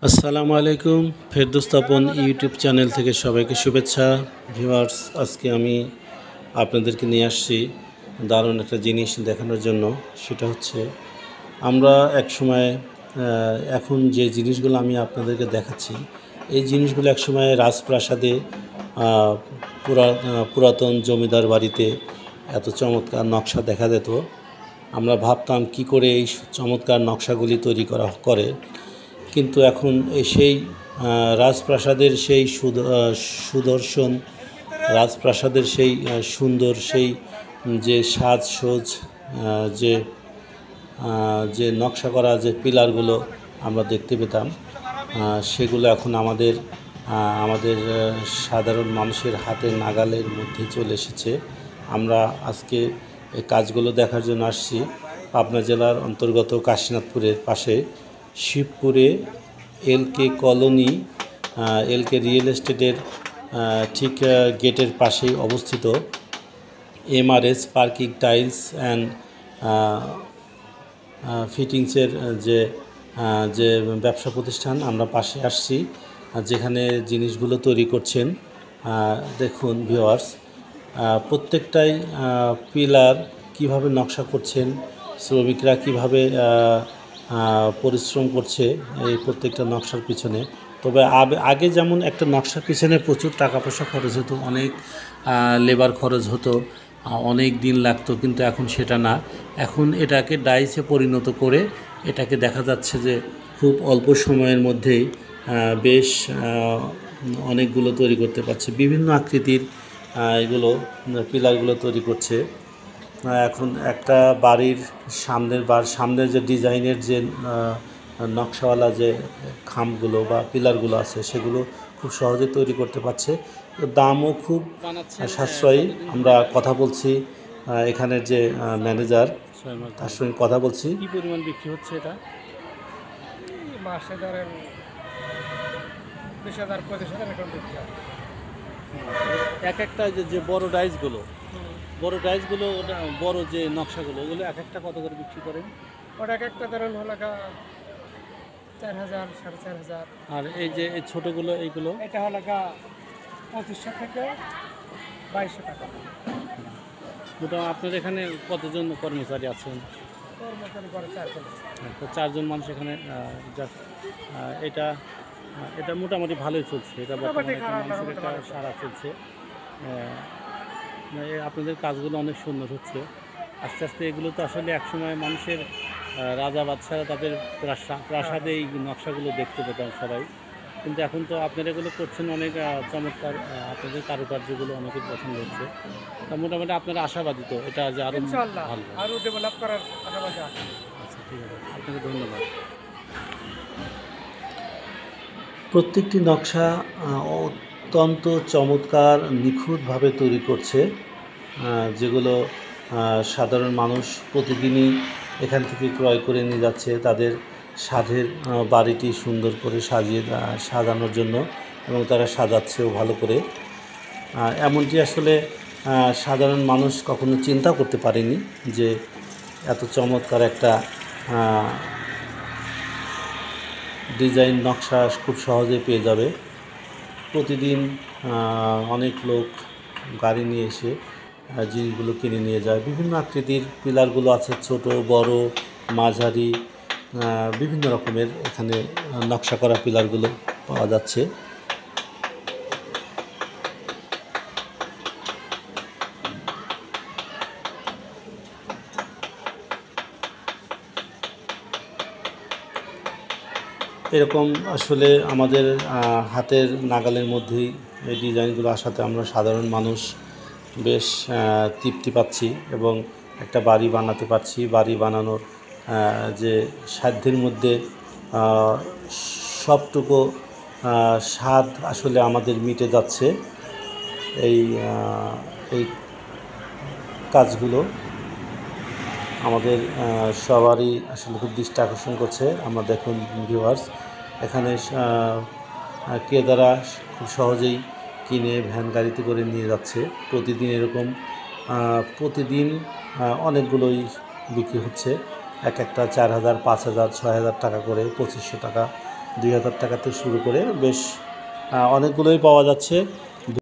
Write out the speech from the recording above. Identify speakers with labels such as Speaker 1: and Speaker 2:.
Speaker 1: আসসালামু আলাইকুম। ফেরদৌস্তাপন YouTube channel থেকে সবাইকে শুভেচ্ছা। ভিউয়ার্স, আজকে আমি আপনাদেরকে নিয়ে আসছি দারুণ একটা জিনিস দেখানোর জন্য। সেটা হচ্ছে আমরা একসময় এখন যে জিনিসগুলো আমি আপনাদেরকে দেখাচ্ছি, এই জিনিসগুলো একসময় রাজপ্রাসাদে, পুরাতন জমিদার বাড়িতে এত চমৎকার নকশা দেখা যেত। আমরা ভাবতাম কি করে এই চমৎকার নকশাগুলি তৈরি করে, কিন্তু এখন সেই রাজপ্রাসাদের সেই সুদর্শন রাজপ্রাসাদের সেই সুন্দর সেই যে সাজসজ্জ, যে যে নকশা করা যে পিলারগুলো আমরা দেখতে পেতাম, সেগুলো এখন আমাদের আমাদের সাধারণ মানুষের হাতের নাগালের মধ্যে চলে এসেছে। আমরা আজকে এই কাজগুলো দেখার জন্য আসছি পাবনা জেলার অন্তর্গত কাশীনাথপুরের পাশে শিবপুরে এলকে কলোনি, এলকে রিয়েল এস্টেটের ঠিক গেটের পাশেই অবস্থিত এমআরএস পার্কিং টাইলস অ্যান্ড ফিটিংসের যে যে ব্যবসা প্রতিষ্ঠান, আমরা পাশে আসছি যেখানে জিনিসগুলো তৈরি করছেন। দেখুন ভিউয়ার্স, প্রত্যেকটাই পিলার কিভাবে নকশা করছেন, শ্রমিকরা কিভাবে পরিশ্রম করছে এই প্রত্যেকটা নকশার পিছনে। তবে আগে যেমন একটা নকশার পিছনে প্রচুর টাকা পয়সা খরচ হতো, অনেক লেবার খরচ হতো, অনেক দিন লাগতো, কিন্তু এখন সেটা না। এখন এটাকে ডাইসে পরিণত করে এটাকে দেখা যাচ্ছে যে খুব অল্প সময়ের মধ্যেই বেশ অনেকগুলো তৈরি করতে পারছে। বিভিন্ন আকৃতির এগুলো পিলারগুলো তৈরি করছে। এখন একটা বাড়ির সামনের যে ডিজাইনের যে নকশাওয়ালা যে খামগুলো বা পিলারগুলো আছে, সেগুলো খুব সহজে তৈরি করতে পারছে। দামও খুব সাশ্রয়ী। আমরা কথা বলছি এখানের যে ম্যানেজার, তার সঙ্গে কথা বলছি। কী পরিমাণ বিক্রি হচ্ছে এটা?
Speaker 2: মাসে ধরেন 20,000-25,000 এরকম বিক্রি হয়।
Speaker 1: এক একটা যে বড় ডাইসগুলো, ওটা বড় যে নকশাগুলো, ওগুলো এক একটা কত করে বিক্রি করেন?
Speaker 2: ওটা এক একটা ধরেন হলো 4,000, 4,500।
Speaker 1: আর এই যে এই ছোটোগুলো, এইগুলো
Speaker 2: এটা হলো 2,500 থেকে 2,200 টাকা।
Speaker 1: মোটামুটি আপনার এখানে কতজন কর্মচারী আছেন?
Speaker 2: কর্মচারী করে 4
Speaker 1: তো 4 জন মানুষ এখানে। এটা এটা মোটামুটি ভালোই চলছে, এটা মানুষের একটা সারা চলছে। আপনাদের কাজগুলো অনেক সুন্দর হচ্ছে। আস্তে আস্তে এগুলো তো আসলে একসময় মানুষের রাজা বাদশারা তাদের প্রাসাদে এই নকশাগুলো দেখতে পেতাম সবাই, কিন্তু এখন তো আপনারা এগুলো করছেন অনেক চমৎকার। আপনাদের কারুকার্যগুলো অনেকের পছন্দ হচ্ছে। তা মোটামুটি আপনারা আশাবাদী তো এটা যে আরও ভালো,
Speaker 2: আরও ডেভেলপ করার আশাবাদী আছে।
Speaker 1: আচ্ছা, ঠিক আছে, আপনাকে ধন্যবাদ। প্রত্যেকটি নকশা অত্যন্ত চমৎকার, নিখুঁতভাবে তৈরি করছে, যেগুলো সাধারণ মানুষ প্রতিদিনই এখান থেকে ক্রয় করে নিয়ে যাচ্ছে তাদের সাধের বাড়িটি সুন্দর করে সাজানোর জন্য, এবং তারা সাজাচ্ছেও ভালো করে। এমনটি আসলে সাধারণ মানুষ কখনো চিন্তা করতে পারেনি যে এত চমৎকার একটা ডিজাইন নকশা খুব সহজে পেয়ে যাবে। প্রতিদিন অনেক লোক গাড়ি নিয়ে এসে জিনিসগুলো কিনে নিয়ে যায়। বিভিন্ন আকৃতির পিলারগুলো আছে, ছোট বড় মাঝারি, বিভিন্ন রকমের এখানে নকশা করা পিলারগুলো পাওয়া যাচ্ছে। এরকম আসলে আমাদের হাতের নাগালের মধ্যেই এই ডিজাইনগুলো আসাতে আমরা সাধারণ মানুষ বেশ তৃপ্তি পাচ্ছি, এবং একটা বাড়ি বানাতে পারছি। বাড়ি বানানোর যে সাধ্যের মধ্যে সবটুকু স্বাদ আসলে আমাদের মিটে যাচ্ছে এই এই কাজগুলো আমাদের সবারই আসলে খুব দৃষ্টি আকর্ষণ করছে। আমরা দেখুন ভিউয়ার্স, এখানে ক্রেতারা খুব সহজেই কিনে ভ্যান গাড়িতে করে নিয়ে যাচ্ছে। প্রতিদিন এরকম অনেকগুলোই বিক্রি হচ্ছে। এক একটা 4,000, 5,000, 6,000 টাকা করে, 2,500 টাকা 2000 টাকা থেকে শুরু করে বেশ অনেকগুলোই পাওয়া যাচ্ছে।